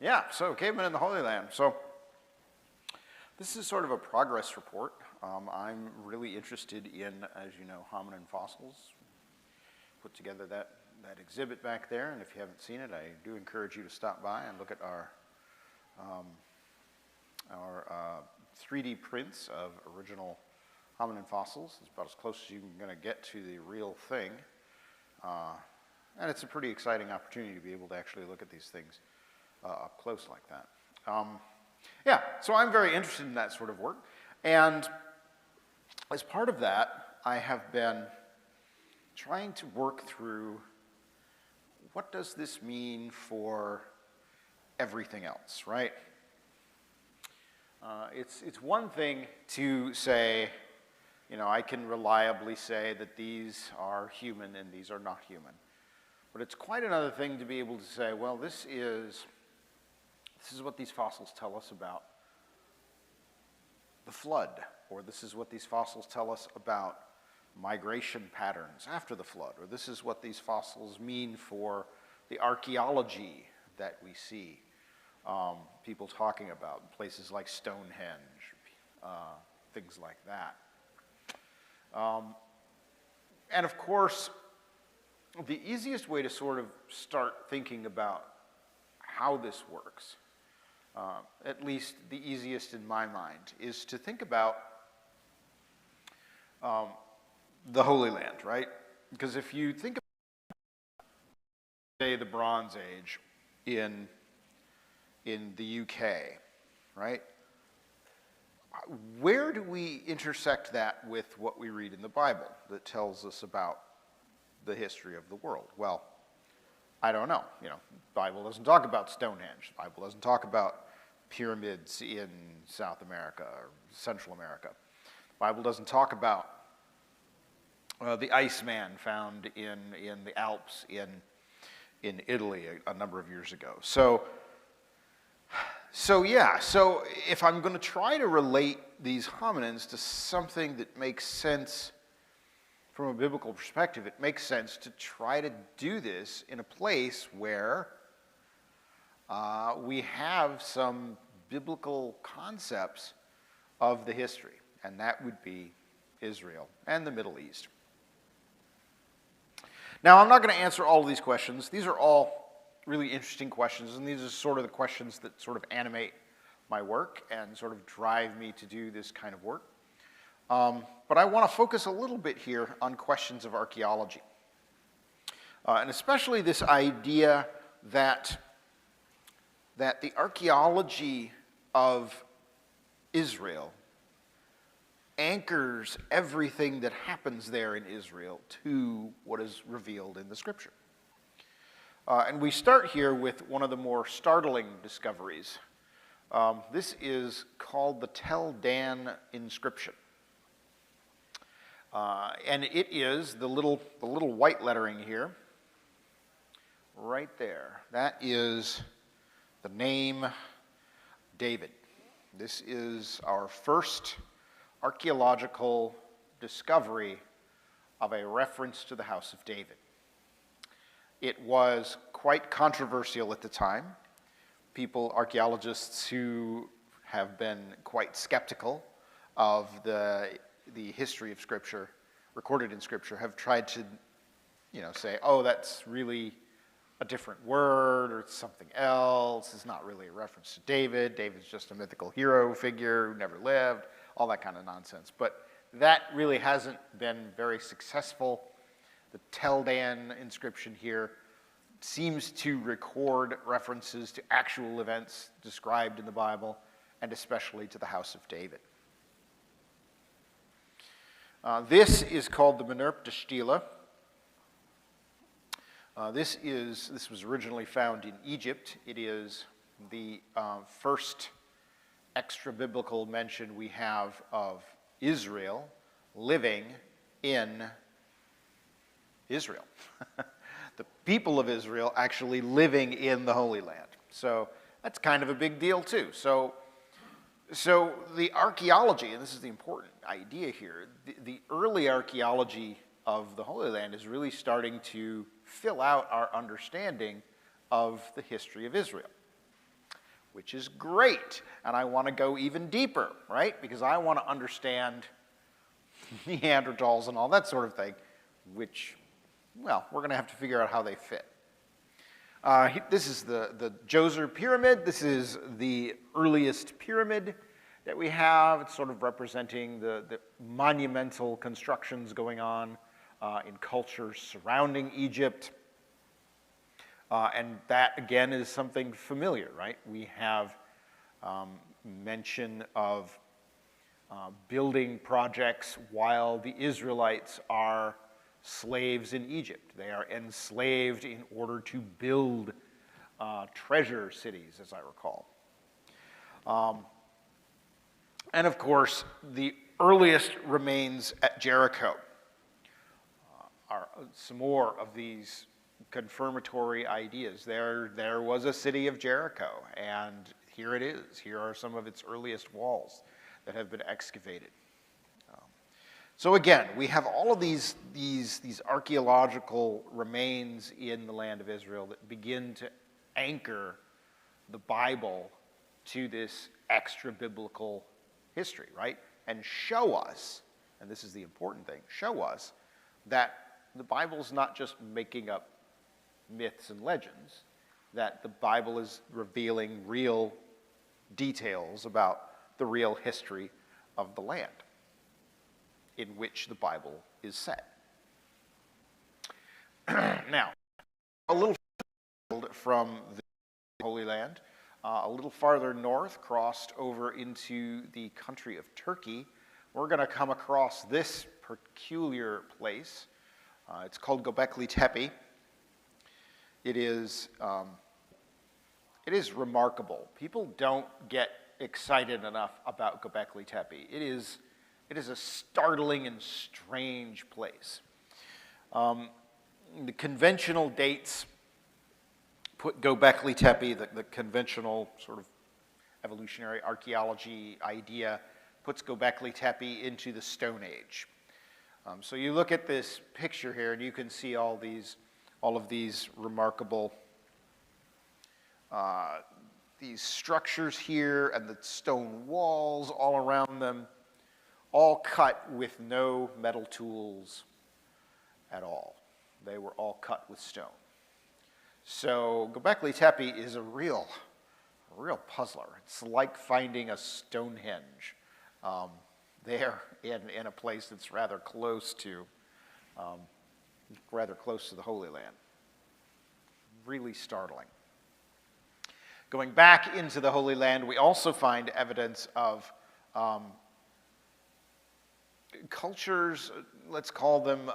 Yeah, so cavemen in the Holy Land. So this is sort of a progress report. I'm really interested in, as you know, hominin fossils. Put together that exhibit back there, and if you haven't seen it, I do encourage you to stop by and look at our 3D prints of original hominin fossils. It's about as close as you're going to get to the real thing. And it's a pretty exciting opportunity to be able to actually look at these things up close like that. Yeah, so I'm very interested in that sort of work. And as part of that, I have been trying to work through what does this mean for everything else, right? It's one thing to say, you know, I can reliably say that these are human and these are not human. But it's quite another thing to be able to say, well, this is what these fossils tell us about the flood, or this is what these fossils tell us about migration patterns after the flood, or this is what these fossils mean for the archaeology that we see people talking about, places like Stonehenge, things like that. And of course, the easiest way to sort of start thinking about how this works, at least the easiest in my mind, is to think about the Holy Land, right? Because if you think about, say, the Bronze Age in the UK, right? Where do we intersect that with what we read in the Bible that tells us about the history of the world? Well, I don't know. You know, the Bible doesn't talk about Stonehenge. The Bible doesn't talk about pyramids in South America or Central America. The Bible doesn't talk about the Iceman found in the Alps in Italy a number of years ago. So if I'm going to try to relate these hominins to something that makes sense from a biblical perspective, it makes sense to try to do this in a place where we have some biblical concepts of the history, and that would be Israel and the Middle East. Now, I'm not going to answer all of these questions. These are all really interesting questions, and these are sort of the questions that sort of animate my work and sort of drive me to do this kind of work. But I want to focus a little bit here on questions of archaeology, and especially this idea that the archaeology of Israel anchors everything that happens there in Israel to what is revealed in the Scripture. And we start here with one of the more startling discoveries. This is called the Tel Dan inscription. And it is the little white lettering here, right there. That is the name David. This is our first archaeological discovery of a reference to the house of David. It was quite controversial at the time. Archaeologists who have been quite skeptical of the history of Scripture, recorded in Scripture, have tried to, say, oh, that's really a different word, or it's something else. It's not really a reference to David. David's just a mythical hero figure who never lived, all that kind of nonsense. But that really hasn't been very successful. The Tel Dan inscription here seems to record references to actual events described in the Bible, and especially to the house of David. This is called the Menurpta Stele. This was originally found in Egypt. It is the first extra-biblical mention we have of Israel living in Israel. The people of Israel actually living in the Holy Land. So that's kind of a big deal too. So the archaeology, and this is the important idea here, the early archaeology of the Holy Land is really starting to fill out our understanding of the history of Israel. which is great. And I want to go even deeper, right? Because I want to understand Neanderthals and all that sort of thing, which, well, we're going to have to figure out how they fit. This is the Djoser Pyramid. This is the earliest pyramid that we have. It's sort of representing the monumental constructions going on in cultures surrounding Egypt. And that, again, is something familiar, right? We have mention of building projects while the Israelites are slaves in Egypt. They are enslaved in order to build treasure cities, as I recall. And of course, the earliest remains at Jericho. Are some more of these confirmatory ideas. There was a city of Jericho, and here it is. Here are some of its earliest walls that have been excavated. So again, we have all of these archaeological remains in the land of Israel that begin to anchor the Bible to this extra-biblical history, right? And show us, and this is the important thing, show us that the Bible's not just making up myths and legends, that the Bible is revealing real details about the real history of the land in which the Bible is set. Now, a little from the Holy Land, a little farther north, crossed over into the country of Turkey, we're going to come across this peculiar place. It's called Göbekli Tepe. It is remarkable. People don't get excited enough about Göbekli Tepe. It is a startling and strange place. The conventional dates put Göbekli Tepe, the conventional sort of evolutionary archaeology idea, puts Göbekli Tepe into the Stone Age. So you look at this picture here, and you can see all of these remarkable these structures here, and the stone walls all around them, all cut with no metal tools at all. They were all cut with stone. So Göbekli Tepe is a real puzzler. It's like finding a Stonehenge there in a place that's rather close to the Holy Land. Really startling. Going back into the Holy Land, we also find evidence of cultures, let's call them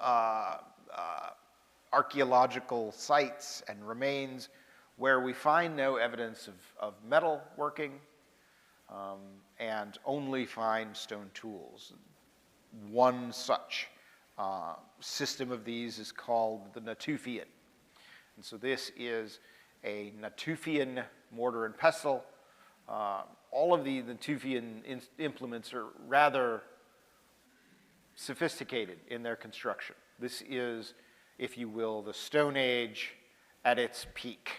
archaeological sites and remains, where we find no evidence of metal working and only find stone tools. One such system of these is called the Natufian. And so this is a Natufian mortar and pestle. All of the Natufian implements are rather sophisticated in their construction. This is, if you will, the Stone Age at its peak,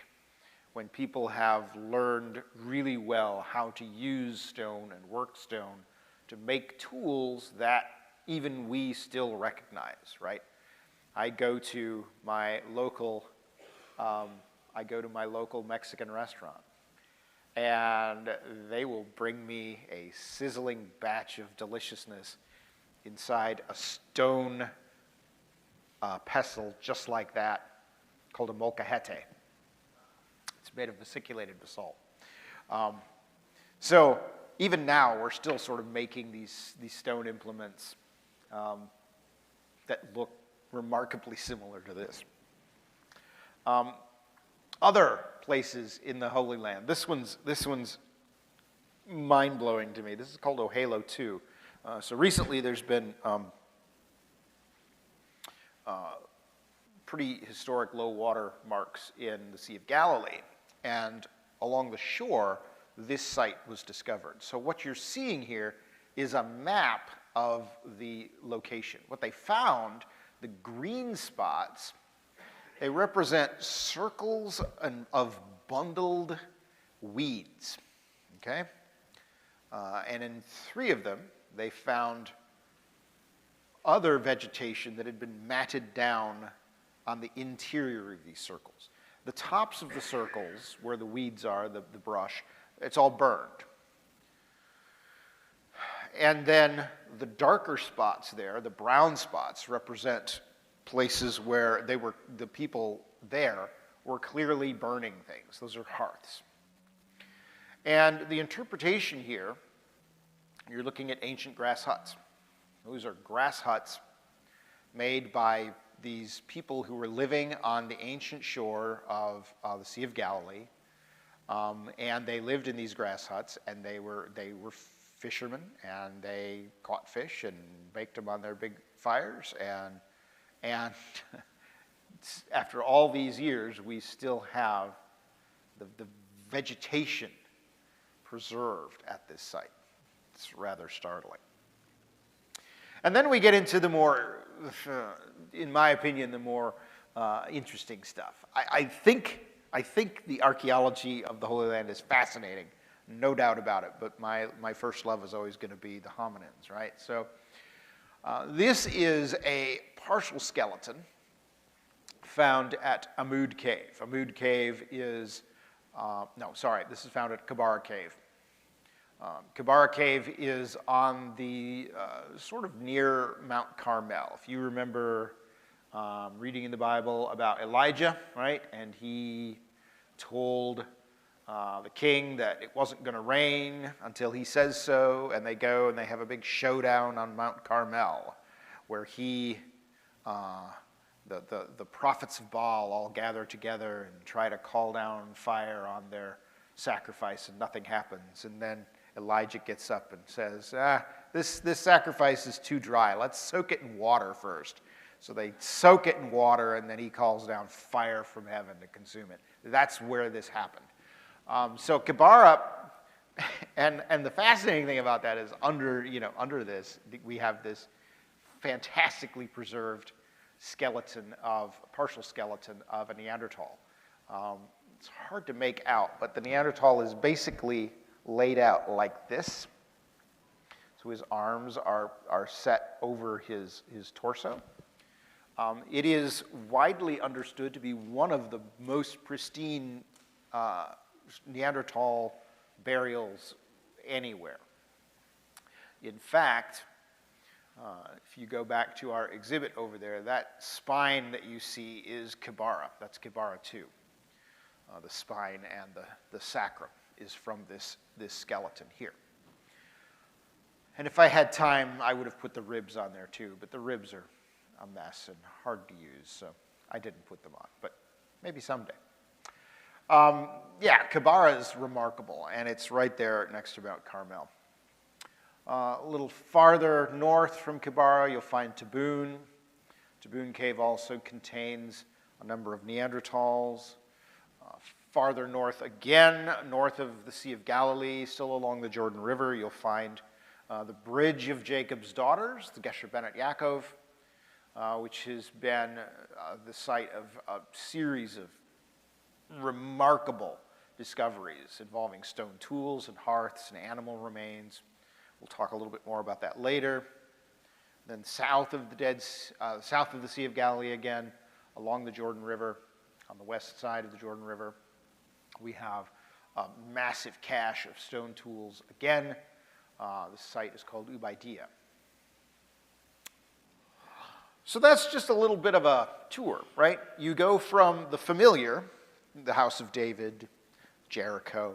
when people have learned really well how to use stone and work stone to make tools that even we still recognize, right? I go to my local Mexican restaurant, and they will bring me a sizzling batch of deliciousness inside a stone pestle just like that, called a molcajete. It's made of vesiculated basalt. So even now, we're still sort of making these stone implements that look remarkably similar to this. Other places in the Holy Land. This one's mind-blowing to me. This is called Ohalo 2. So recently, there's been pretty historic low water marks in the Sea of Galilee. And along the shore, this site was discovered. So what you're seeing here is a map of the location. What they found, the green spots, they represent circles of bundled weeds. Okay? And in 3 of them, they found other vegetation that had been matted down on the interior of these circles. The tops of the circles, where the weeds are, the brush, it's all burned. And then the darker spots there, the brown spots, represent places where the people there were clearly burning things. Those are hearths. And the interpretation here, you're looking at ancient grass huts. Those are grass huts made by these people who were living on the ancient shore of the Sea of Galilee. And they lived in these grass huts, and they were fishermen, and they caught fish and baked them on their big fires. And after all these years, we still have the vegetation preserved at this site. It's rather startling. And then we get into the more, in my opinion, the more interesting stuff. I think the archaeology of the Holy Land is fascinating, no doubt about it, but my first love is always going to be the hominins, right? So this is a partial skeleton found at Amud Cave. Amud Cave is, this is found at Kibara Cave. Kibara Cave is on the sort of near Mount Carmel. If you remember reading in the Bible about Elijah, right? And he told the king that it wasn't going to rain until he says so, and they go and they have a big showdown on Mount Carmel, where the prophets of Baal all gather together and try to call down fire on their sacrifice, and nothing happens. And then Elijah gets up and says, this sacrifice is too dry. Let's soak it in water first. So they soak it in water, and then he calls down fire from heaven to consume it. That's where this happened. So Kibara, and the fascinating thing about that is under this, we have this fantastically preserved partial skeleton of a Neanderthal. It's hard to make out, but the Neanderthal is basically laid out like this. So his arms are set over his torso. It is widely understood to be one of the most pristine Neanderthal burials anywhere. In fact, if you go back to our exhibit over there, that spine that you see is Kibara. That's Kibara II. The spine and the sacrum is from this skeleton here. And if I had time, I would have put the ribs on there too, but the ribs are a mess and hard to use, so I didn't put them on, but maybe someday. Kibara is remarkable, and it's right there next to Mount Carmel. A little farther north from Kibara, you'll find Tabun. Tabun Cave also contains a number of Neanderthals. Farther north again, north of the Sea of Galilee, still along the Jordan River, you'll find the Bridge of Jacob's Daughters, the Gesher Benet Yaakov, which has been the site of a series of remarkable discoveries involving stone tools and hearths and animal remains. We'll talk a little bit more about that later. Then south of the Sea of Galilee again, along the Jordan River, on the west side of the Jordan River, we have a massive cache of stone tools again. The site is called Ubaidiyah. So that's just a little bit of a tour, right? You go from the familiar, the House of David, Jericho,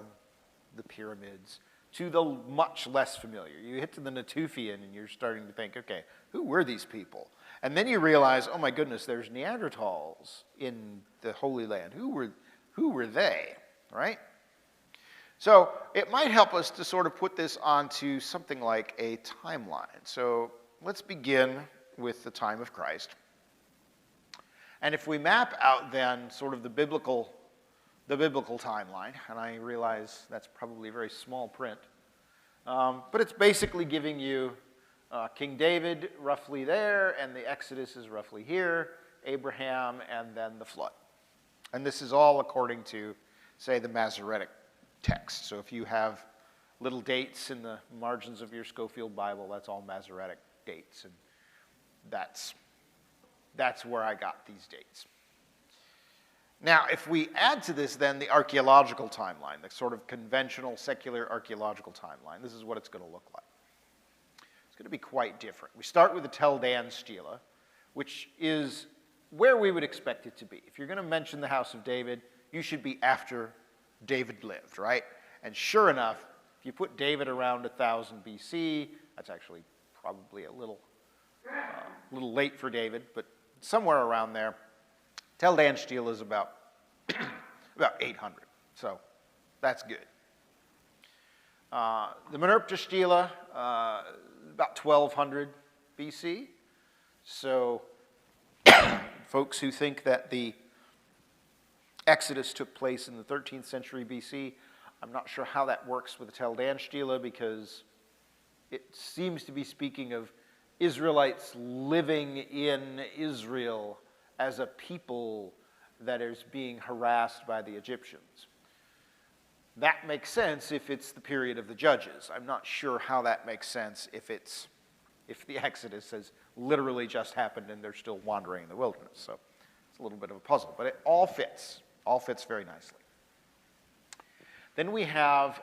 the pyramids, to the much less familiar. You hit to the Natufian and you're starting to think, okay, who were these people? And then you realize, oh my goodness, there's Neanderthals in the Holy Land. Who were they, right? So it might help us to sort of put this onto something like a timeline. So let's begin with the time of Christ. And if we map out then sort of the biblical timeline, and I realize that's probably very small print, but it's basically giving you King David roughly there, and the Exodus is roughly here, Abraham, and then the flood. And this is all according to, say, the Masoretic text. So if you have little dates in the margins of your Schofield Bible, that's all Masoretic dates, and that's where I got these dates. Now, if we add to this then the archaeological timeline, the sort of conventional secular archaeological timeline, this is what it's going to look like. It's going to be quite different. We start with the Tel Dan Stela, which is where we would expect it to be. If you're going to mention the house of David, you should be after David lived, right? And sure enough, if you put David around 1000 BC, that's actually probably a little late for David, but somewhere around there. Tel Dan Stela is about 800, so that's good. The Menurpta Stela, about 1200 BC. So folks who think that the Exodus took place in the 13th century BC, I'm not sure how that works with the Tel Dan Stela, because it seems to be speaking of Israelites living in Israel as a people that is being harassed by the Egyptians. That makes sense if it's the period of the Judges. I'm not sure how that makes sense if the Exodus has literally just happened and they're still wandering in the wilderness. So it's a little bit of a puzzle, but it all fits very nicely. Then we have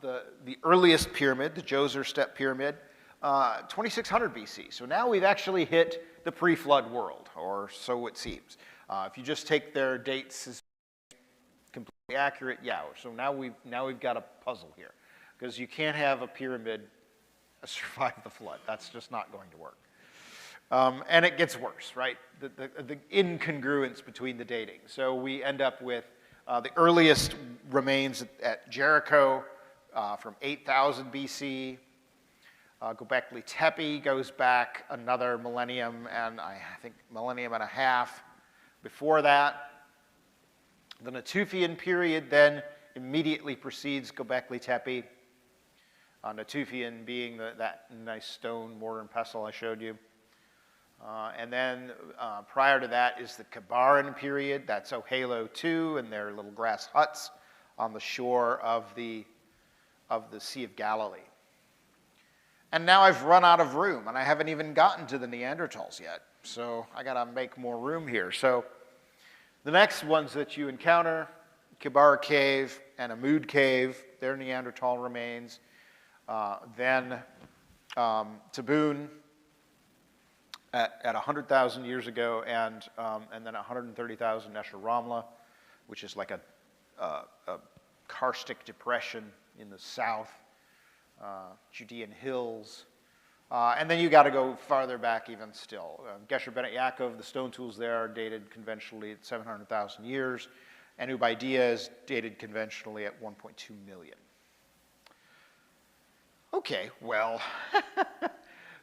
the earliest pyramid, the Djoser step pyramid, 2600 BC. So now we've actually hit the pre-flood world, or so it seems. If you just take their dates as completely accurate, yeah. So now we've got a puzzle here, because you can't have a pyramid survive the flood. That's just not going to work. And it gets worse, right? The incongruence between the dating. So we end up with the earliest remains at Jericho from 8000 BC. Göbekli Tepe goes back another millennium, and I think millennium and a half before that. The Natufian period then immediately precedes Göbekli Tepe. Natufian being that nice stone mortar and pestle I showed you. And then prior to that is the Kabaran period. That's Ohelo II and their little grass huts on the shore of the Sea of Galilee. And now I've run out of room, and I haven't even gotten to the Neanderthals yet. So I got to make more room here. So the next ones that you encounter, Kibara Cave and Amud Cave, they're Neanderthal remains. Then Tabun at 100,000 years ago, and then 130,000 Nesher Ramla, which is like a karstic depression in the south. Judean hills, and then you got to go farther back even still. Gesher Bennett Yaakov, the stone tools there are dated conventionally at 700,000 years, and Ubaidiyah is dated conventionally at 1.2 million. Okay, well,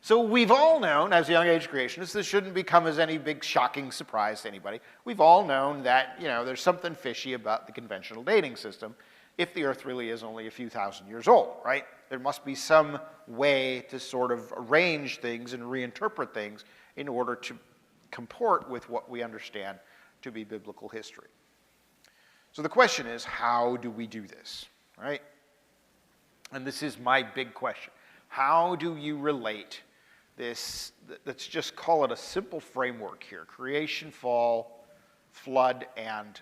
so we've all known, as young age creationists, this shouldn't become as any big shocking surprise to anybody. We've all known that, there's something fishy about the conventional dating system if the Earth really is only a few thousand years old, right? There must be some way to sort of arrange things and reinterpret things in order to comport with what we understand to be biblical history. So the question is, how do we do this, right? And this is my big question. How do you relate this, let's just call it a simple framework here, creation, fall, flood, and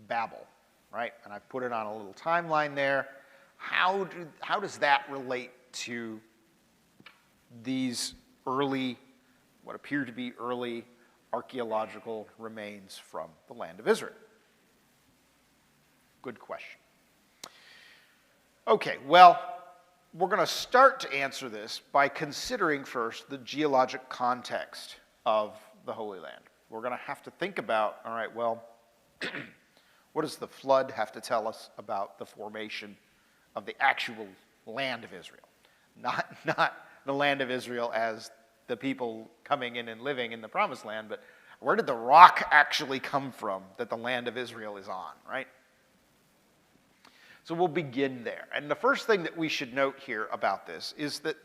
Babel, right? And I've put it on a little timeline there. How does that relate to these early, what appear to be early archaeological remains from the land of Israel? Good question. Okay, well, we're going to start to answer this by considering first the geologic context of the Holy Land. We're going to have to think about, all right, well, what does the flood have to tell us about the formation of the actual land of Israel? Not the land of Israel as the people coming in and living in the promised land, but where did the rock actually come from that the land of Israel is on, right? So we'll begin there. And the first thing that we should note here about this is that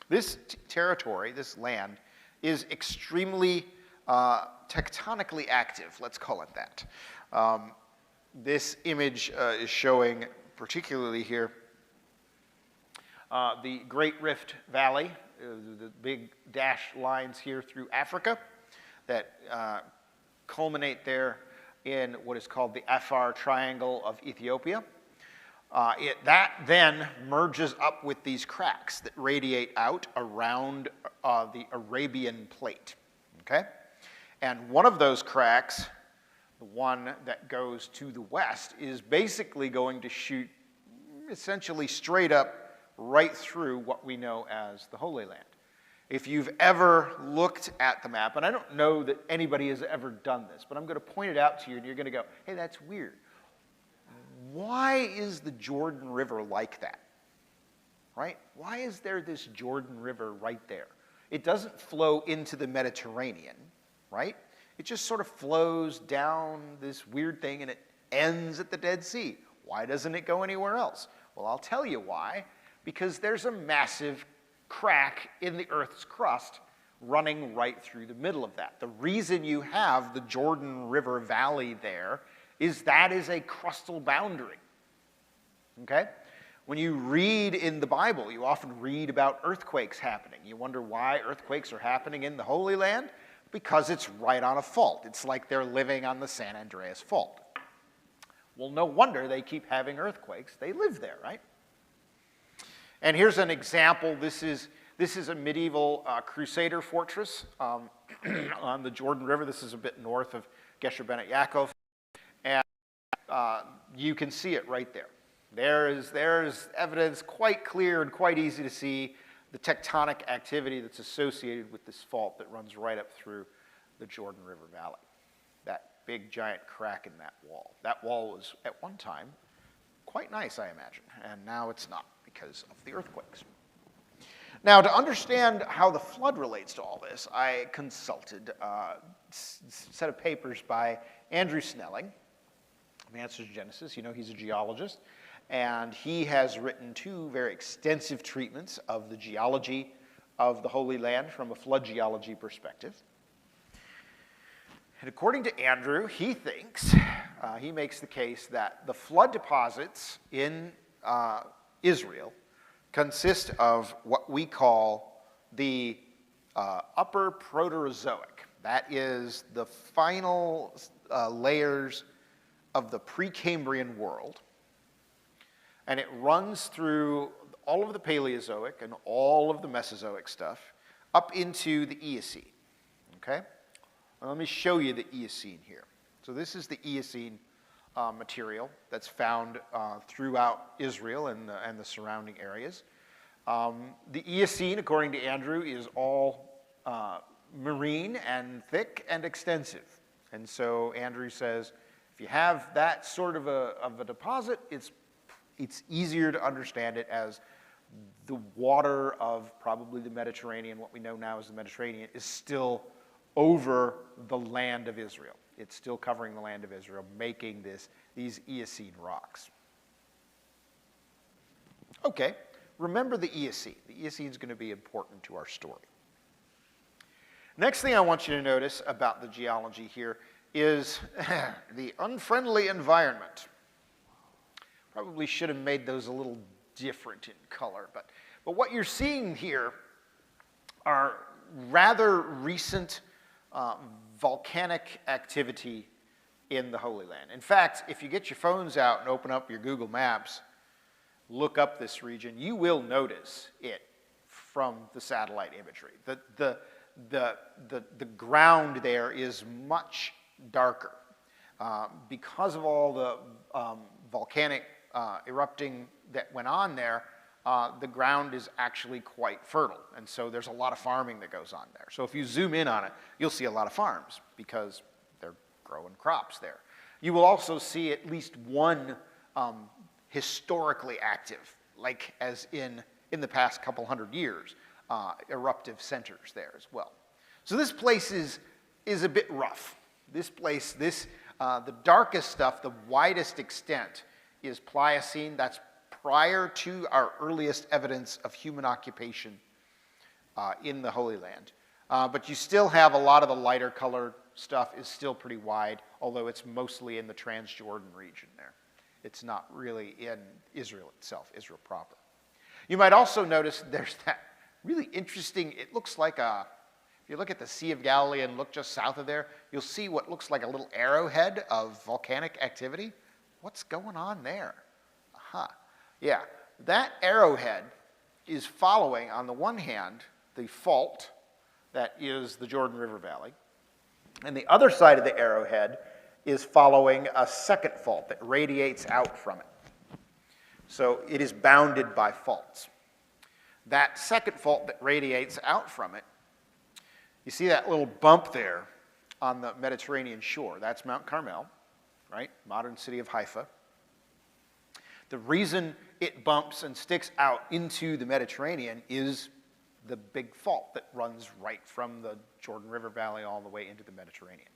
this territory, this land, is extremely tectonically active, let's call it that. This image is showing, particularly here, the Great Rift Valley, the big dashed lines here through Africa that culminate there in what is called the Afar Triangle of Ethiopia. That then merges up with these cracks that radiate out around the Arabian Plate, okay? And one of those cracks, the one that goes to the west, is basically going to shoot essentially straight up right through what we know as the Holy Land. If you've ever looked at the map, and I don't know that anybody has ever done this, but I'm going to point it out to you and you're going to go, hey, that's weird. Why is the Jordan River like that? Right? Why is there this Jordan River right there? It doesn't flow into the Mediterranean, right? It just sort of flows down this weird thing and it ends at the Dead Sea. Why doesn't it go anywhere else? Well, I'll tell you why. Because there's a massive crack in the Earth's crust running right through the middle of that. The reason you have the Jordan River Valley there is that is a crustal boundary, okay? When you read in the Bible, you often read about earthquakes happening. You wonder why earthquakes are happening in the Holy Land? Because it's right on a fault. It's like they're living on the San Andreas Fault. Well, no wonder they keep having earthquakes. They live there, right? And here's an example. This is a medieval Crusader fortress on the Jordan River. This is a bit north of Gesher Bene Yaakov. And you can see it right there. There's evidence quite clear and quite easy to see the tectonic activity that's associated with this fault that runs right up through the Jordan River Valley. That big giant crack in that wall. That wall was at one time quite nice, I imagine, and now it's not because of the earthquakes. Now, to understand how the flood relates to all this, I consulted a set of papers by Andrew Snelling, Answers to Genesis. You know, he's a geologist, and he has written two very extensive treatments of the geology of the Holy Land from a flood geology perspective. And according to Andrew, he thinks, he makes the case that the flood deposits in Israel consist of what we call the upper Proterozoic. That is the final layers of the Precambrian world. And it runs through all of the Paleozoic and all of the Mesozoic stuff up into the Eocene, okay? Well, let me show you the Eocene here. So this is the Eocene material that's found throughout Israel and the surrounding areas. The Eocene, according to Andrew, is all marine and thick and extensive. And so Andrew says, if you have that sort of a deposit, it's easier to understand it as the water of probably the Mediterranean, what we know now as the Mediterranean, is still over the land of Israel. It's still covering the land of Israel, making these Eocene rocks. Okay, remember the Eocene. The Eocene is going to be important to our story. Next thing I want you to notice about the geology here is the unfriendly environment. Probably should have made those a little different in color, but what you're seeing here are rather recent volcanic activity in the Holy Land. In fact, if you get your phones out and open up your Google Maps, look up this region, you will notice it from the satellite imagery. The ground there is much darker. Because of all the volcanic erupting that went on there, the ground is actually quite fertile. And so there's a lot of farming that goes on there. So if you zoom in on it, you'll see a lot of farms because they're growing crops there. You will also see at least one historically active, like as in the past couple hundred years, eruptive centers there as well. So this place is a bit rough. This place, the darkest stuff, the widest extent is Pliocene. That's prior to our earliest evidence of human occupation in the Holy Land. But you still have a lot of the lighter colored stuff is still pretty wide, although it's mostly in the Transjordan region there. It's not really in Israel itself, Israel proper. You might also notice there's that really interesting, it looks like if you look at the Sea of Galilee and look just south of there, you'll see what looks like a little arrowhead of volcanic activity. What's going on there? Aha. Yeah, that arrowhead is following, on the one hand, the fault that is the Jordan River Valley, and the other side of the arrowhead is following a second fault that radiates out from it. So it is bounded by faults. That second fault that radiates out from it, you see that little bump there on the Mediterranean shore. That's Mount Carmel, right? Modern city of Haifa. The reason it bumps and sticks out into the Mediterranean is the big fault that runs right from the Jordan River Valley all the way into the Mediterranean.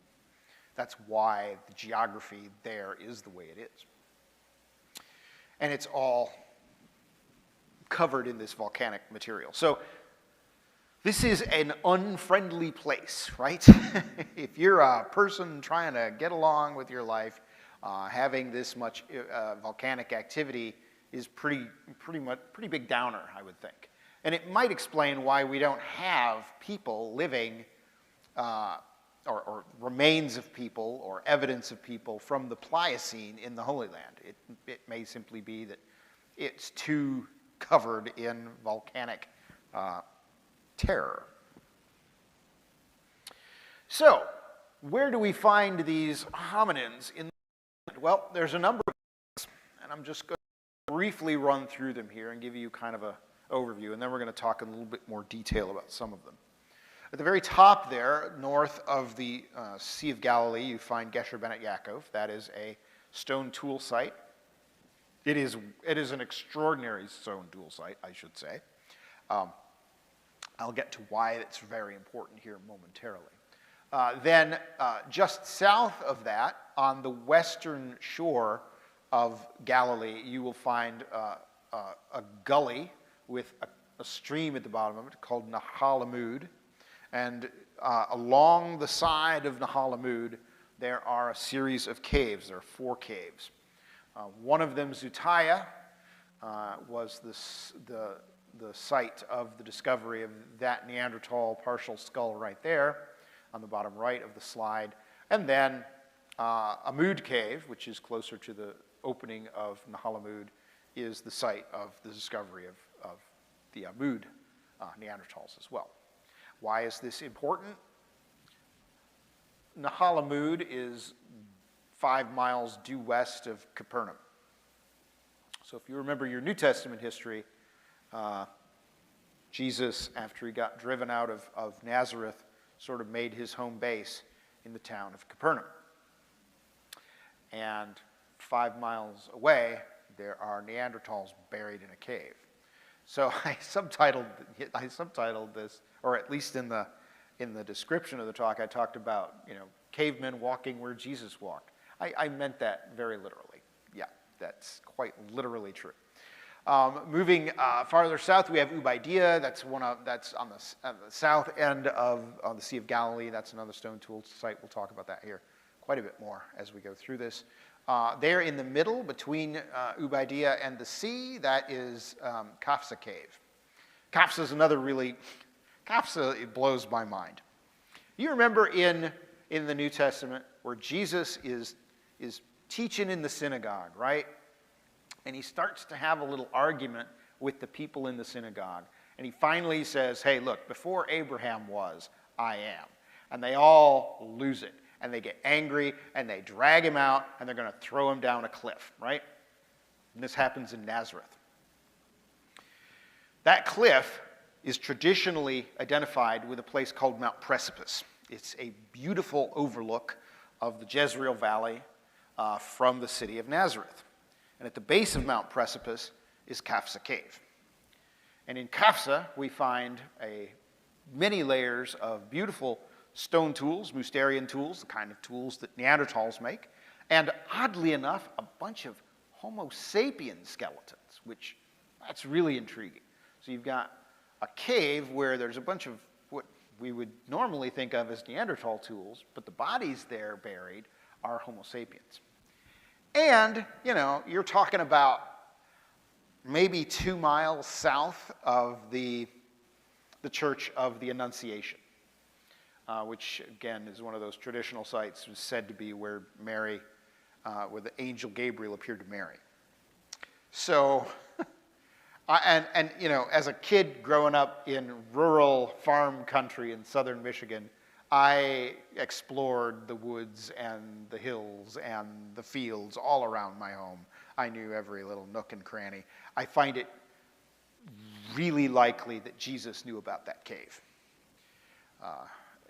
That's why the geography there is the way it is. And it's all covered in this volcanic material. So this is an unfriendly place, right? If you're a person trying to get along with your life, having this much volcanic activity is pretty big downer, I would think. And it might explain why we don't have people living, or remains of people, or evidence of people from the Pliocene in the Holy Land. It may simply be that it's too covered in volcanic terror. So, where do we find these hominins in the land? Well, there's a number of things, and I'm just going to briefly run through them here and give you kind of an overview, and then we're going to talk in a little bit more detail about some of them. At the very top there, north of the Sea of Galilee, you find Gesher Benet Yaakov. That is a stone tool site. It is an extraordinary stone tool site, I should say. I'll get to why it's very important here momentarily. Then just south of that, on the western shore of Galilee, you will find a gully with a stream at the bottom of it called Nahal Amud. And along the side of Nahal Amud, there are a series of caves. There are 4 caves. One of them, Zutaya, was the site of the discovery of that Neanderthal partial skull right there on the bottom right of the slide. And then Amud Cave, which is closer to the opening of Nahal Amud, is the site of the discovery of the Amud Neanderthals as well. Why is this important? Nahal Amud is 5 miles due west of Capernaum. So if you remember your New Testament history, Jesus, after he got driven out of Nazareth, sort of made his home base in the town of Capernaum. And 5 miles away, there are Neanderthals buried in a cave. So I subtitled this, or at least in the description of the talk, I talked about, cavemen walking where Jesus walked. I meant that very literally. Yeah, that's quite literally true. Moving farther south, we have Ubaidiyah. That's on the south end of the Sea of Galilee. That's another stone tool site. We'll talk about that here quite a bit more as we go through this. There in the middle, between Ubaidiyah and the sea, that is Kafsa Cave. Kafsa is another Kafsa, it blows my mind. You remember in the New Testament where Jesus is teaching in the synagogue, right? And he starts to have a little argument with the people in the synagogue. And he finally says, hey, look, before Abraham was, I am. And they all lose it. And they get angry, and they drag him out, and they're going to throw him down a cliff, right? And this happens in Nazareth. That cliff is traditionally identified with a place called Mount Precipice. It's a beautiful overlook of the Jezreel Valley from the city of Nazareth. And at the base of Mount Precipice is Kafsa Cave. And in Kafsa, we find many layers of beautiful stone tools, Mousterian tools, the kind of tools that Neanderthals make, and oddly enough, a bunch of Homo sapiens skeletons, which that's really intriguing. So you've got a cave where there's a bunch of what we would normally think of as Neanderthal tools, but the bodies there buried are Homo sapiens. And, you're talking about maybe 2 miles south of the Church of the Annunciation, which again is one of those traditional sites. It was said to be where Mary, where the angel Gabriel appeared to Mary. So, and you know, as a kid growing up in rural farm country in southern Michigan, I explored the woods and the hills and the fields all around my home. I knew every little nook and cranny. I find it really likely that Jesus knew about that cave.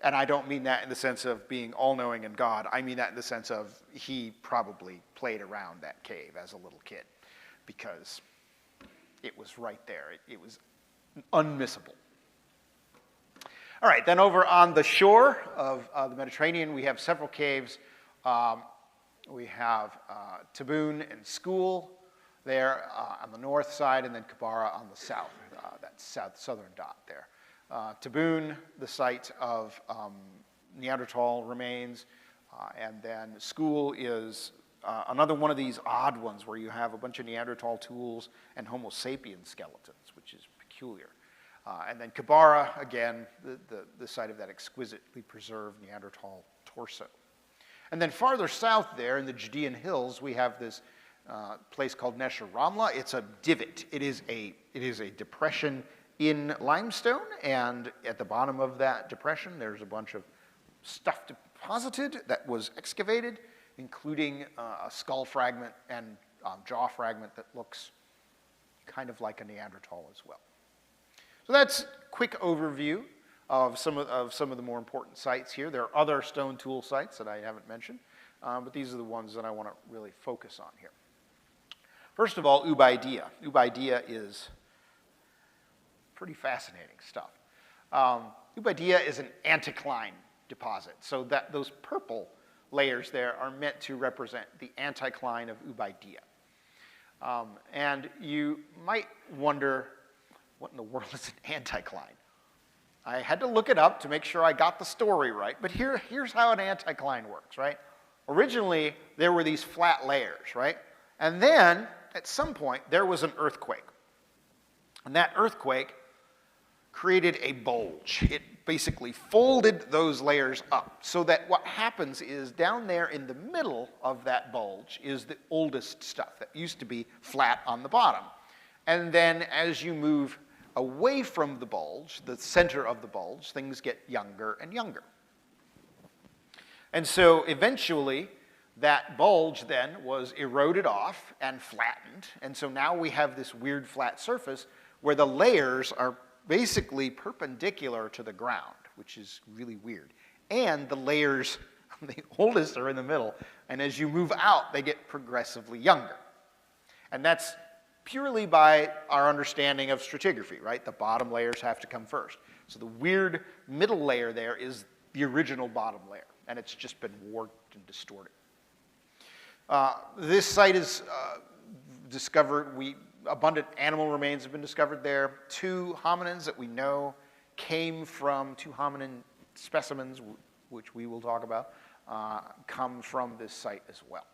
And I don't mean that in the sense of being all-knowing in God. I mean that in the sense of he probably played around that cave as a little kid because it was right there. It was unmissable. All right, then over on the shore of the Mediterranean, we have several caves. We have Tabun and School there on the north side, and then Kabara on the south, that southern dot there. Tabun, the site of Neanderthal remains, and then School is another one of these odd ones where you have a bunch of Neanderthal tools and Homo sapiens skeletons, which is peculiar. And then Kabara, again, the site of that exquisitely preserved Neanderthal torso. And then farther south there in the Judean hills, we have this place called Nesher Ramla. It's a divot. It is a depression in limestone, and at the bottom of that depression, there's a bunch of stuff deposited that was excavated, including a skull fragment and jaw fragment that looks kind of like a Neanderthal as well. So that's a quick overview of some of the more important sites here. There are other stone tool sites that I haven't mentioned, but these are the ones that I want to really focus on here. First of all, Ubaidiyah. Ubaidiyah is pretty fascinating stuff. Ubaidiyah is an anticline deposit, so that those purple layers there are meant to represent the anticline of Ubaidiyah. And you might wonder, what in the world is an anticline? I had to look it up to make sure I got the story right, but here's how an anticline works, right? Originally, there were these flat layers, right? And then, at some point, there was an earthquake. And that earthquake created a bulge. It basically folded those layers up, so that what happens is down there in the middle of that bulge is the oldest stuff that used to be flat on the bottom. And then as you move away from the bulge, the center of the bulge, things get younger and younger. And so eventually, that bulge then was eroded off and flattened, and so now we have this weird flat surface where the layers are basically perpendicular to the ground, which is really weird. And the layers, the oldest are in the middle, and as you move out, they get progressively younger. And that's purely by our understanding of stratigraphy, right? The bottom layers have to come first. So the weird middle layer there is the original bottom layer, and it's just been warped and distorted. This site is discovered, abundant animal remains have been discovered there. 2 hominins that we know came from 2 hominin specimens, which we will talk about, come from this site as well.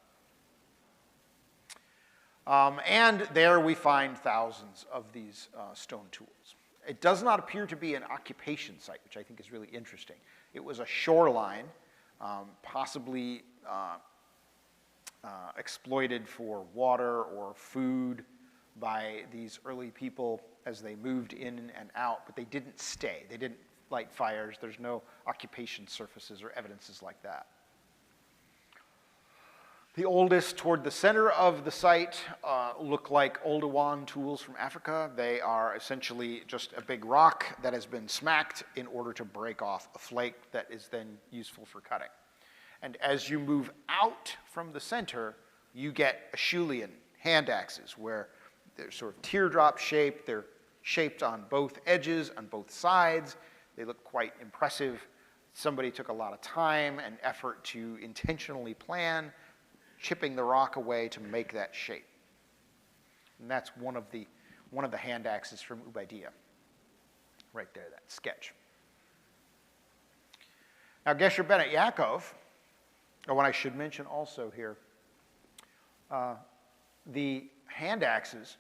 And there we find thousands of these stone tools. It does not appear to be an occupation site, which I think is really interesting. It was a shoreline, possibly exploited for water or food by these early people as they moved in and out, but they didn't stay. They didn't light fires. There's no occupation surfaces or evidences like that. The oldest toward the center of the site look like Oldowan tools from Africa. They are essentially just a big rock that has been smacked in order to break off a flake that is then useful for cutting. And as you move out from the center, you get Acheulean hand axes, where they're sort of teardrop shaped. They're shaped on both edges, on both sides. They look quite impressive. Somebody took a lot of time and effort to intentionally plan chipping the rock away to make that shape. And that's one of the hand axes from Ubaidiyah, right there, that sketch. Now, Gesher Bennett Yaakov, or what I should mention also here, the hand axes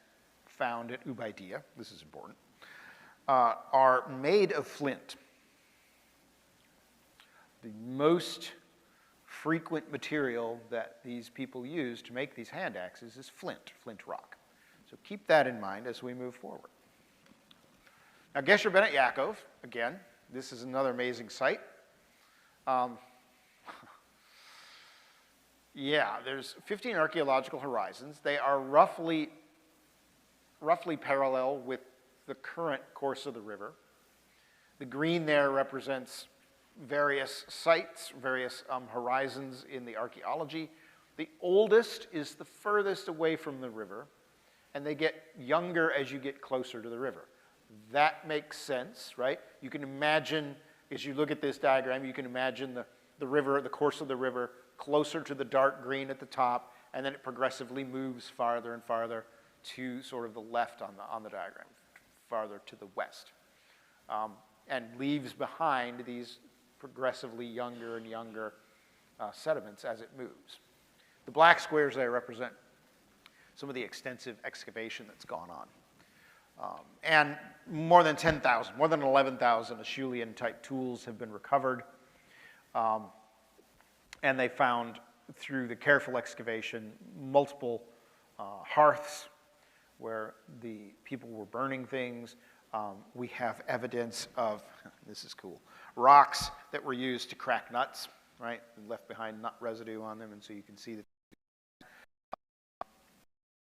found at Ubaidiyah, this is important, are made of flint. The most frequent material that these people use to make these hand axes is flint rock. So keep that in mind as we move forward. Now, Gesher Bennett Yaakov, again, this is another amazing site. Yeah, there's 15 archaeological horizons. They are roughly parallel with the current course of the river. The green there represents various sites, various horizons in the archaeology. The oldest is the furthest away from the river, and they get younger as you get closer to the river. That makes sense, right? You can imagine, as you look at this diagram, you can imagine the river, the course of the river, closer to the dark green at the top, and then it progressively moves farther and farther to sort of the left on the diagram, farther to the west, and leaves behind these progressively younger and younger sediments as it moves. The black squares there represent some of the extensive excavation that's gone on. And more than 10,000, more than 11,000 Acheulean-type tools have been recovered. And they found, through the careful excavation, multiple hearths where the people were burning things. We have evidence of, this is cool, rocks that were used to crack nuts, right? And left behind nut residue on them, and so you can see that.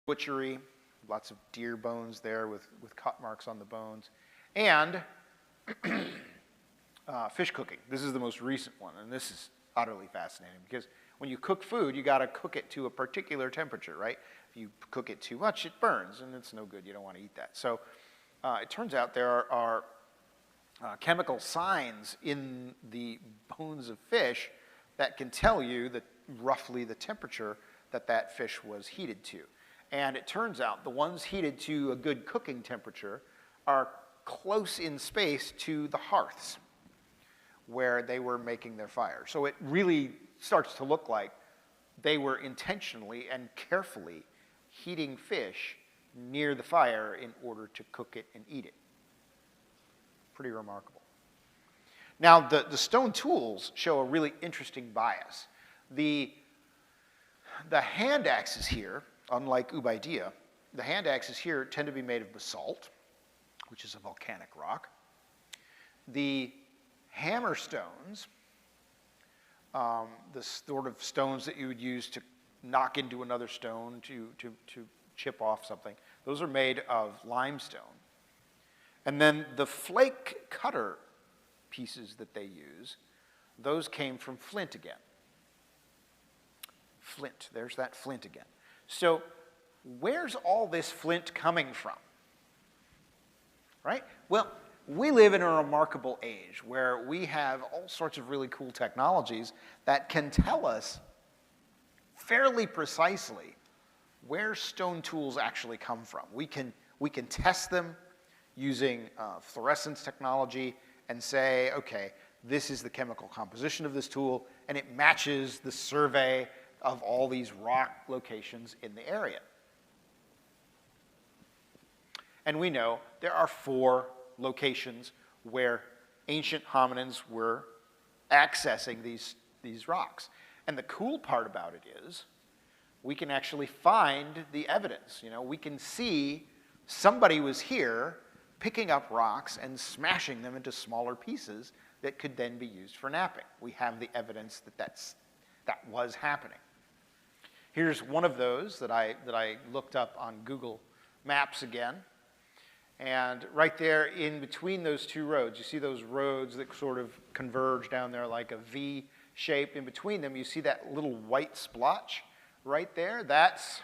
Butchery, lots of deer bones there with cut marks on the bones. And fish cooking. This is the most recent one, and this is utterly fascinating because when you cook food, you got to cook it to a particular temperature, right? If you cook it too much, it burns, and it's no good. You don't want to eat that. So it turns out there are chemical signs in the bones of fish that can tell you that roughly the temperature that that fish was heated to. And it turns out the ones heated to a good cooking temperature are close in space to the hearths where they were making their fire. So it really starts to look like they were intentionally and carefully heating fish near the fire in order to cook it and eat it. Pretty remarkable. Now, the stone tools show a really interesting bias. The hand axes here, unlike Ubaidiyah, the hand axes here tend to be made of basalt, which is a volcanic rock. The hammer stones, the sort of stones that you would use to knock into another stone to chip off something, those are made of limestone. And then the flake cutter pieces that they use, those came from flint again. Flint, there's that flint again. So where's all this flint coming from? Right? Well, we live in a remarkable age where we have all sorts of really cool technologies that can tell us fairly precisely where stone tools actually come from. We can test them using fluorescence technology and say, okay, this is the chemical composition of this tool, and it matches the survey of all these rock locations in the area. And we know there are 4 locations where ancient hominins were accessing these rocks. And the cool part about it is we can actually find the evidence. You know, we can see somebody was here picking up rocks and smashing them into smaller pieces that could then be used for knapping. We have the evidence that that was happening. Here's one of those that I looked up on Google Maps again. And right there in between those 2 roads, you see those roads that sort of converge down there like a V shape. In between them, you see that little white splotch right there. That's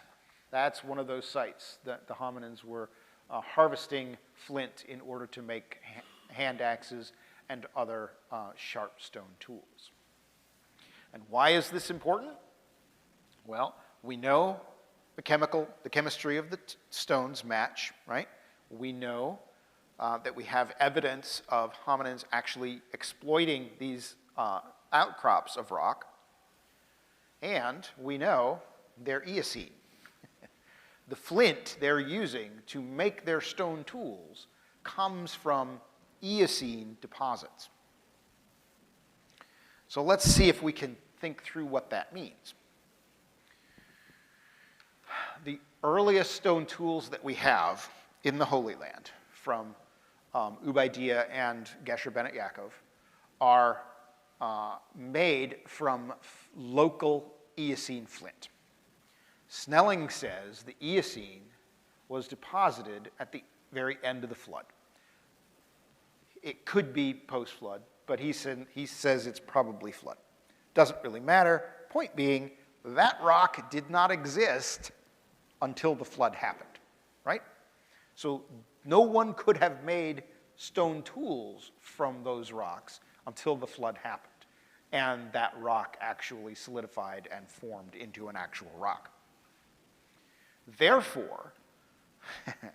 one of those sites that the hominins were harvesting flint in order to make hand axes and other sharp stone tools. And why is this important? Well, we know the chemistry of the stones match, right? We know that we have evidence of hominins actually exploiting these outcrops of rock, and we know they're Eocene. the flint they're using to make their stone tools comes from Eocene deposits. So let's see if we can think through what that means. The earliest stone tools that we have in the Holy Land from Ubaidiyah and Gesher Bennett Yaakov are made from local Eocene flint. Snelling says the Eocene was deposited at the very end of the flood. It could be post-flood, but he says it's probably flood. Doesn't really matter. Point being, that rock did not exist until the flood happened, right? So no one could have made stone tools from those rocks until the flood happened, and that rock actually solidified and formed into an actual rock. Therefore,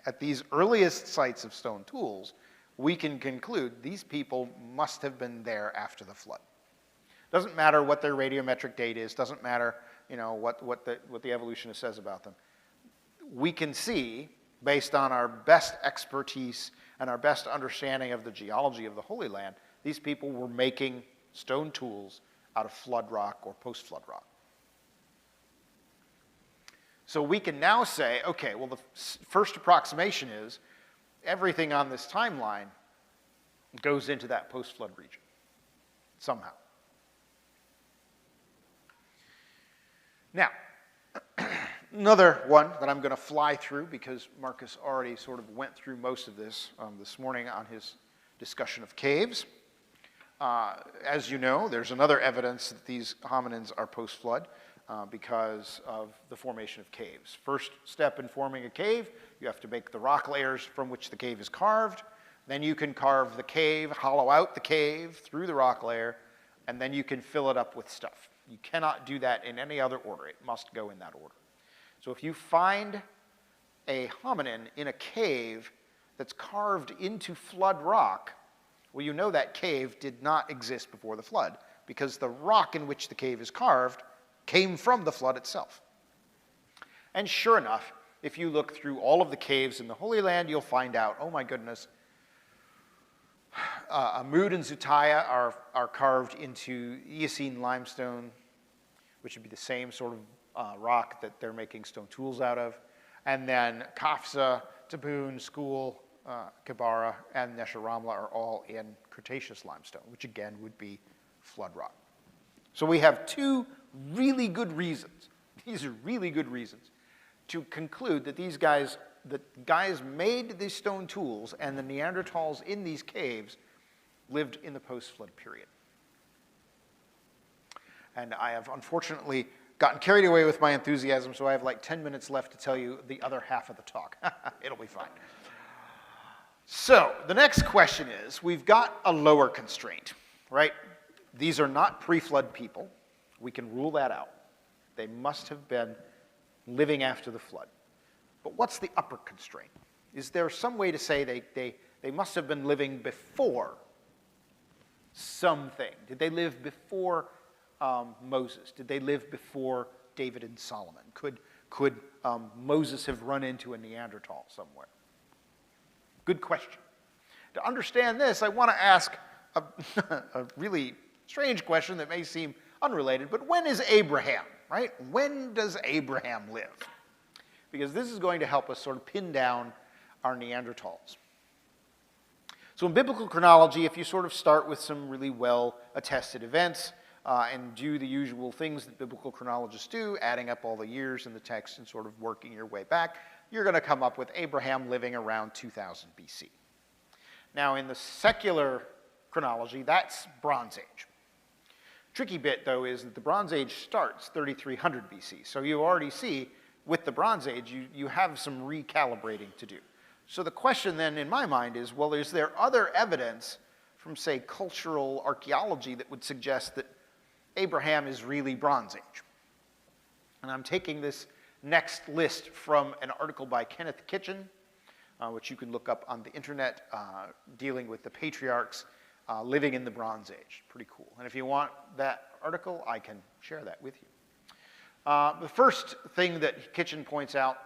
at these earliest sites of stone tools, we can conclude these people must have been there after the flood. Doesn't matter what their radiometric date is, doesn't matter, what the evolutionist says about them. We can see, based on our best expertise and our best understanding of the geology of the Holy Land, these people were making stone tools out of flood rock or post-flood rock. So we can now say, okay, well, the first approximation is everything on this timeline goes into that post-flood region somehow. Now, another one that I'm going to fly through because Marcus already sort of went through most of this this morning on his discussion of caves. As you know, there's another evidence that these hominins are post-flood because of the formation of caves. First step in forming a cave, you have to make the rock layers from which the cave is carved. Then you can carve the cave, hollow out the cave through the rock layer, and then you can fill it up with stuff. You cannot do that in any other order. It must go in that order. So if you find a hominin in a cave that's carved into flood rock, well, you know that cave did not exist before the flood because the rock in which the cave is carved came from the flood itself. And sure enough, if you look through all of the caves in the Holy Land, you'll find out, oh my goodness, Amud and Zutaya are carved into Eocene limestone, which would be the same sort of rock that they're making stone tools out of. And then Kafsa, Tabun, School, Kibara, and Nesha-Ramla are all in Cretaceous limestone, which again would be flood rock. So we have two really good reasons, these are really good reasons, to conclude that these guys, made these stone tools and the Neanderthals in these caves lived in the post-flood period. And I have unfortunately gotten carried away with my enthusiasm, so I have like 10 minutes left to tell you the other half of the talk. It'll be fine. So the next question is, we've got a lower constraint, right? These are not pre-flood people. We can rule that out. They must have been living after the flood. But what's the upper constraint? Is there some way to say they must have been living before something? Did they live before Moses? Did they live before David and Solomon? Could Moses have run into a Neanderthal somewhere? Good question. To understand this, I want to ask a really strange question that may seem unrelated, but when is Abraham, right? When does Abraham live? Because this is going to help us sort of pin down our Neanderthals. So in biblical chronology, if you sort of start with some really well-attested events and do the usual things that biblical chronologists do, adding up all the years in the text and sort of working your way back, you're going to come up with Abraham living around 2000 BC. Now in the secular chronology, that's Bronze Age. Tricky bit, though, is that the Bronze Age starts 3300 BC. So you already see, with the Bronze Age, you have some recalibrating to do. So the question then, in my mind, is, well, is there other evidence from, say, cultural archaeology that would suggest that Abraham is really Bronze Age? And I'm taking this next list from an article by Kenneth Kitchen, which you can look up on the internet, dealing with the Patriarchs living in the Bronze Age. Pretty cool. And if you want that article, I can share that with you. The first thing that Kitchen points out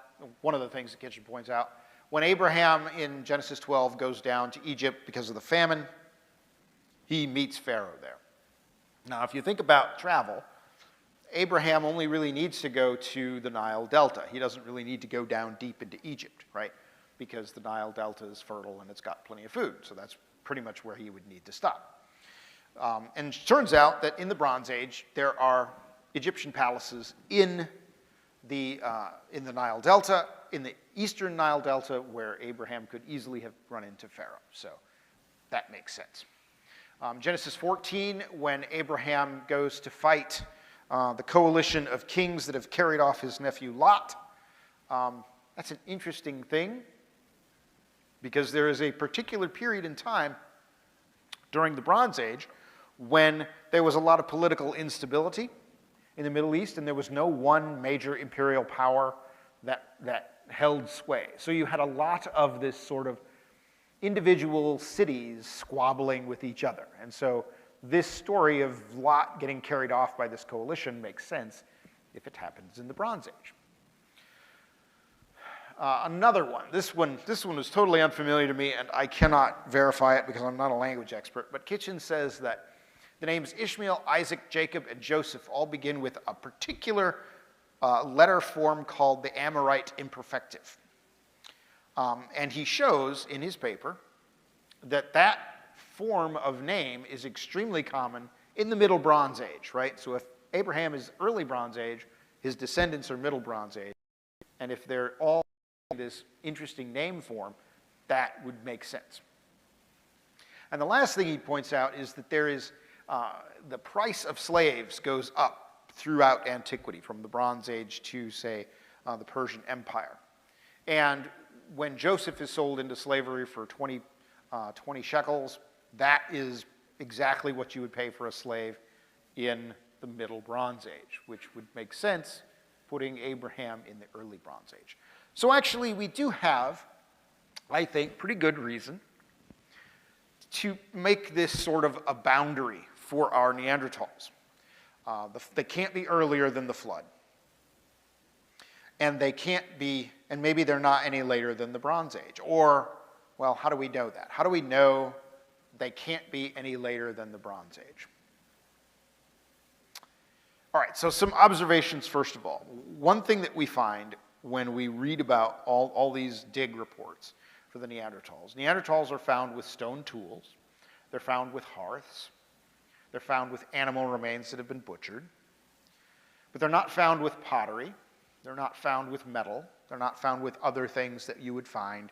one of the things that Kitchen points out, when Abraham in Genesis 12 goes down to Egypt because of the famine, he meets Pharaoh there. Now, if you think about travel, Abraham only really needs to go to the Nile Delta. He doesn't really need to go down deep into Egypt, right? Because the Nile Delta is fertile and it's got plenty of food. So that's pretty much where he would need to stop. And it turns out that in the Bronze Age, there are Egyptian palaces in the Nile Delta, in the eastern Nile Delta, where Abraham could easily have run into Pharaoh. So that makes sense. Genesis 14, when Abraham goes to fight the coalition of kings that have carried off his nephew Lot, that's an interesting thing, because there is a particular period in time during the Bronze Age when there was a lot of political instability in the Middle East, and there was no one major imperial power that held sway. So you had a lot of this sort of individual cities squabbling with each other. And so this story of Lot getting carried off by this coalition makes sense if it happens in the Bronze Age. Another one. This one is totally unfamiliar to me, and I cannot verify it because I'm not a language expert. But Kitchen says that the names Ishmael, Isaac, Jacob, and Joseph all begin with a particular letter form called the Amorite imperfective. And he shows in his paper that that form of name is extremely common in the Middle Bronze Age, right? So if Abraham is early Bronze Age, his descendants are Middle Bronze Age. And if they're all this interesting name form, that would make sense. And the last thing he points out is that there is the price of slaves goes up throughout antiquity, from the Bronze Age to, say, the Persian Empire. And when Joseph is sold into slavery for 20 shekels, that is exactly what you would pay for a slave in the Middle Bronze Age, which would make sense putting Abraham in the early Bronze Age. So actually, we do have, I think, pretty good reason to make this sort of a boundary for our Neanderthals. They can't be earlier than the flood. And they can't be, and maybe they're not any later than the Bronze Age. Or, well, how do we know that? How do we know they can't be any later than the Bronze Age? All right, so some observations first of all. One thing that we find when we read about all these dig reports for the Neanderthals are found with stone tools. They're found with hearths. They're found with animal remains that have been butchered. But they're not found with pottery. They're not found with metal. They're not found with other things that you would find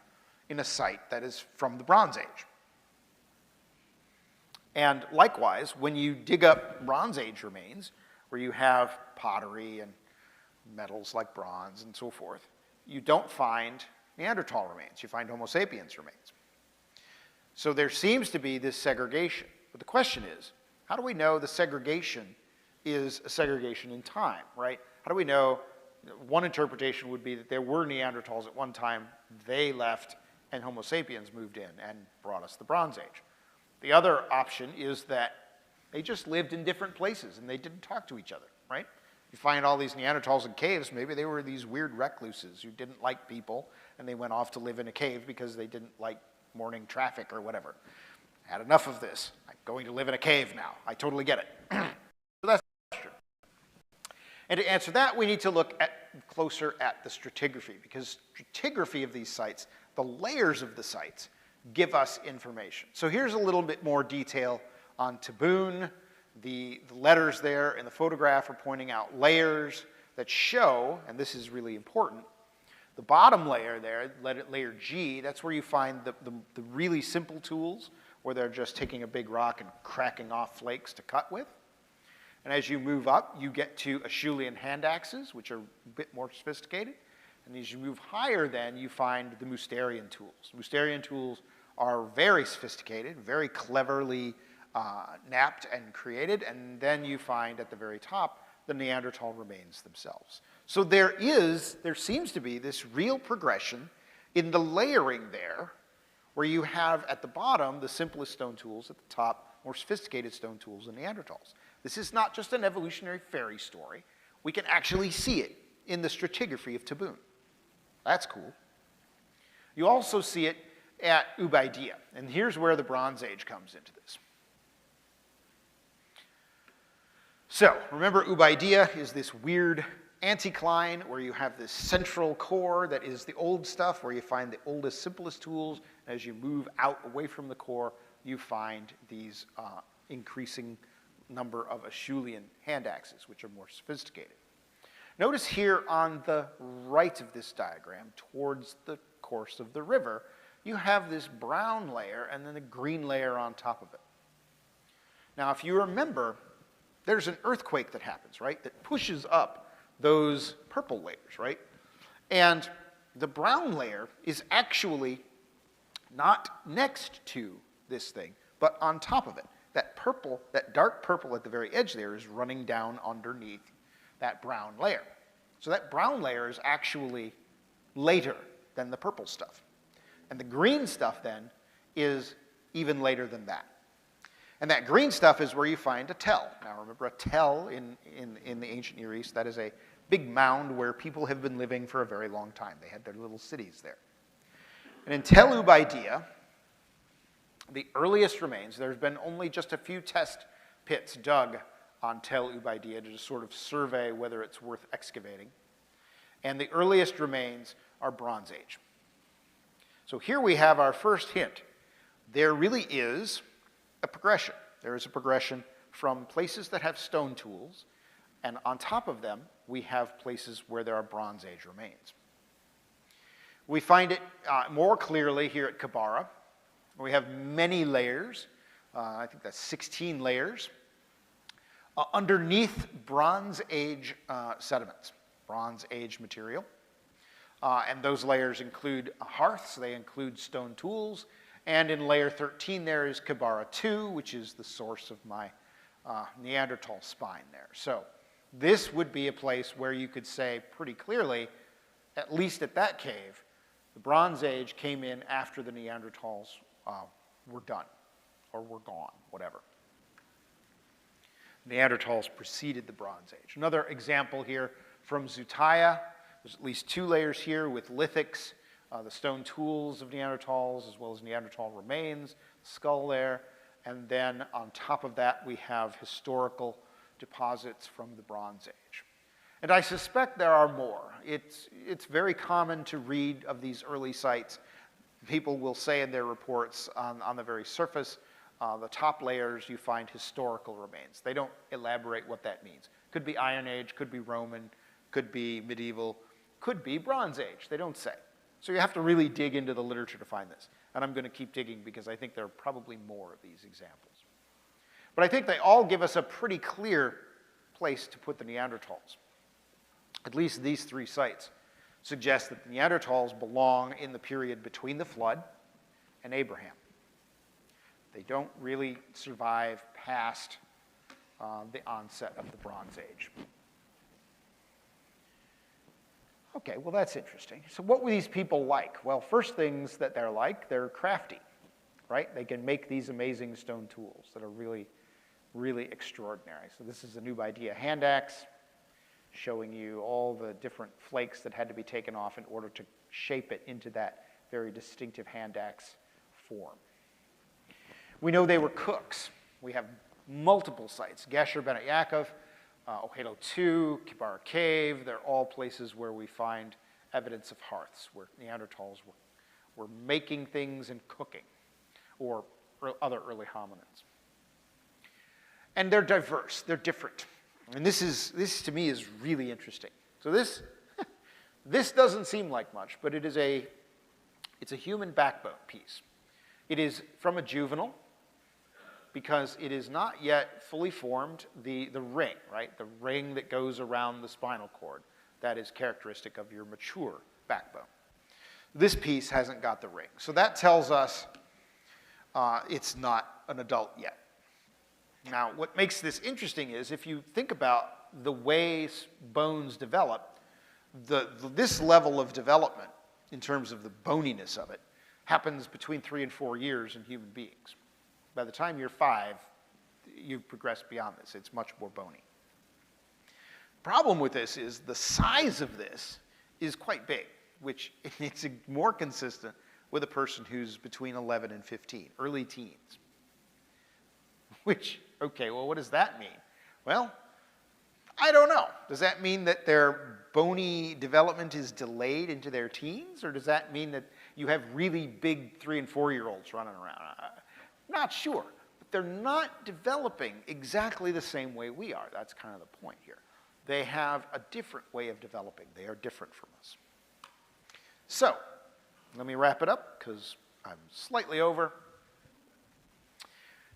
in a site that is from the Bronze Age. And likewise, when you dig up Bronze Age remains, where you have pottery and metals like bronze and so forth, you don't find Neanderthal remains. You find Homo sapiens remains. So there seems to be this segregation. But the question is, how do we know the segregation is a segregation in time, right? How do we know? One interpretation would be that there were Neanderthals at one time, they left, and Homo sapiens moved in and brought us the Bronze Age. The other option is that they just lived in different places and they didn't talk to each other, right? You find all these Neanderthals in caves, maybe they were these weird recluses who didn't like people and they went off to live in a cave because they didn't like morning traffic or whatever. Had enough of this. I'm going to live in a cave now. I totally get it. So that's the question. And to answer that, we need to look closer at the stratigraphy, because stratigraphy of these sites, the layers of the sites, give us information. So here's a little bit more detail on Tabun. The letters there in the photograph are pointing out layers that show, and this is really important, the bottom layer there, layer G, that's where you find the really simple tools, where they're just taking a big rock and cracking off flakes to cut with. And as you move up, you get to Acheulean hand axes, which are a bit more sophisticated. And as you move higher then, you find the Mousterian tools. Mousterian tools are very sophisticated, very cleverly napped and created. And then you find at the very top the Neanderthal remains themselves. So there seems to be this real progression in the layering there, where you have at the bottom the simplest stone tools, at the top more sophisticated stone tools and Neanderthals. This is not just an evolutionary fairy story. We can actually see it in the stratigraphy of Tabun. That's cool. You also see it at Ubaidiyah, and here's where the Bronze Age comes into this. So, remember Ubaidiyah is this weird anticline where you have this central core that is the old stuff, where you find the oldest, simplest tools. As you move out away from the core, you find these increasing number of Acheulean hand axes, which are more sophisticated. Notice here on the right of this diagram, towards the course of the river, you have this brown layer and then a green layer on top of it. Now, if you remember, there's an earthquake that happens, right, that pushes up those purple layers, right? And the brown layer is actually not next to this thing, but on top of it. That purple, that dark purple at the very edge there is running down underneath that brown layer. So that brown layer is actually later than the purple stuff. And the green stuff then is even later than that. And that green stuff is where you find a tell. Now remember, a tell in the ancient Near East, that is a big mound where people have been living for a very long time. They had their little cities there. And in Tel Ubaidiyah, the earliest remains, there's been only just a few test pits dug on Tel Ubaidiyah to just sort of survey whether it's worth excavating. And the earliest remains are Bronze Age. So here we have our first hint. There really is a progression. There is a progression from places that have stone tools, and on top of them, we have places where there are Bronze Age remains. We find it more clearly here at Kibara. We have many layers. I think that's 16 layers. Underneath Bronze Age sediments, Bronze Age material. And those layers include hearths, they include stone tools, and in layer 13 there is Kibara II, which is the source of my Neanderthal spine there. So this would be a place where you could say pretty clearly, at least at that cave, the Bronze Age came in after the Neanderthals were done, or were gone, whatever. Neanderthals preceded the Bronze Age. Another example here from Zutaya. There's at least 2 layers here with lithics, the stone tools of Neanderthals, as well as Neanderthal remains, skull there. And then on top of that, we have historical deposits from the Bronze Age. And I suspect there are more. It's very common to read of these early sites. People will say in their reports on the very surface, the top layers, you find historical remains. They don't elaborate what that means. Could be Iron Age, could be Roman, could be medieval, could be Bronze Age. They don't say. So you have to really dig into the literature to find this. And I'm going to keep digging because I think there are probably more of these examples. But I think they all give us a pretty clear place to put the Neanderthals. At least these 3 sites suggest that the Neanderthals belong in the period between the flood and Abraham. They don't really survive past the onset of the Bronze Age. Okay, well that's interesting. So what were these people like? Well, first things that they're like, they're crafty, right? They can make these amazing stone tools that are really, really extraordinary. So this is a Ubaidiyah hand axe, showing you all the different flakes that had to be taken off in order to shape it into that very distinctive hand axe form. We know they were cooks. We have multiple sites, Gesher Bene Yaakov, Ohelo II, Kibara Cave. They're all places where we find evidence of hearths, where Neanderthals were making things and cooking, or other early hominins. And they're diverse, they're different. And this to me is really interesting. So this doesn't seem like much, but it's a human backbone piece. It is from a juvenile, because it is not yet fully formed, the ring, right? The ring that goes around the spinal cord. That is characteristic of your mature backbone. This piece hasn't got the ring. So that tells us it's not an adult yet. Now, what makes this interesting is if you think about the way bones develop, this level of development, in terms of the boniness of it, happens between 3 and 4 years in human beings. By the time you're 5, you've progressed beyond this. It's much more bony. Problem with this is the size of this is quite big. which it's more consistent with a person who's between 11 and 15, early teens. Which, okay, well, what does that mean? Well, I don't know. Does that mean that their bony development is delayed into their teens? Or does that mean that you have really big 3 and 4-year-olds running around? Not sure. But they're not developing exactly the same way we are. That's kind of the point here. They have a different way of developing. They are different from us. So, let me wrap it up because I'm slightly over.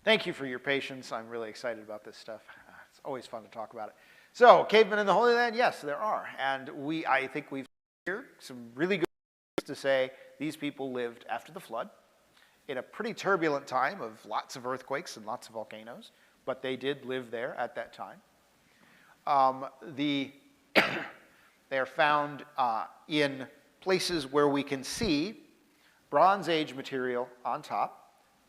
Thank you for your patience. I'm really excited about this stuff. It's always fun to talk about it. So, cavemen in the Holy Land, yes, there are. And I think we've here some really good reasons to say these people lived after the flood in a pretty turbulent time of lots of earthquakes and lots of volcanoes, but they did live there at that time. They are found in places where we can see Bronze Age material on top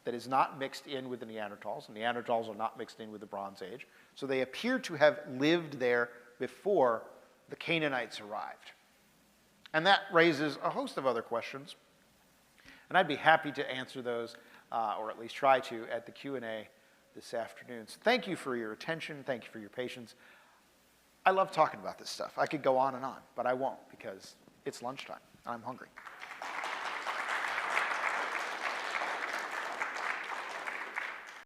that is not mixed in with the Neanderthals. The Neanderthals are not mixed in with the Bronze Age. So they appear to have lived there before the Canaanites arrived. And that raises a host of other questions. And I'd be happy to answer those, or at least try to, at the Q&A this afternoon. So thank you for your attention. Thank you for your patience. I love talking about this stuff. I could go on, but I won't because it's lunchtime. I'm hungry.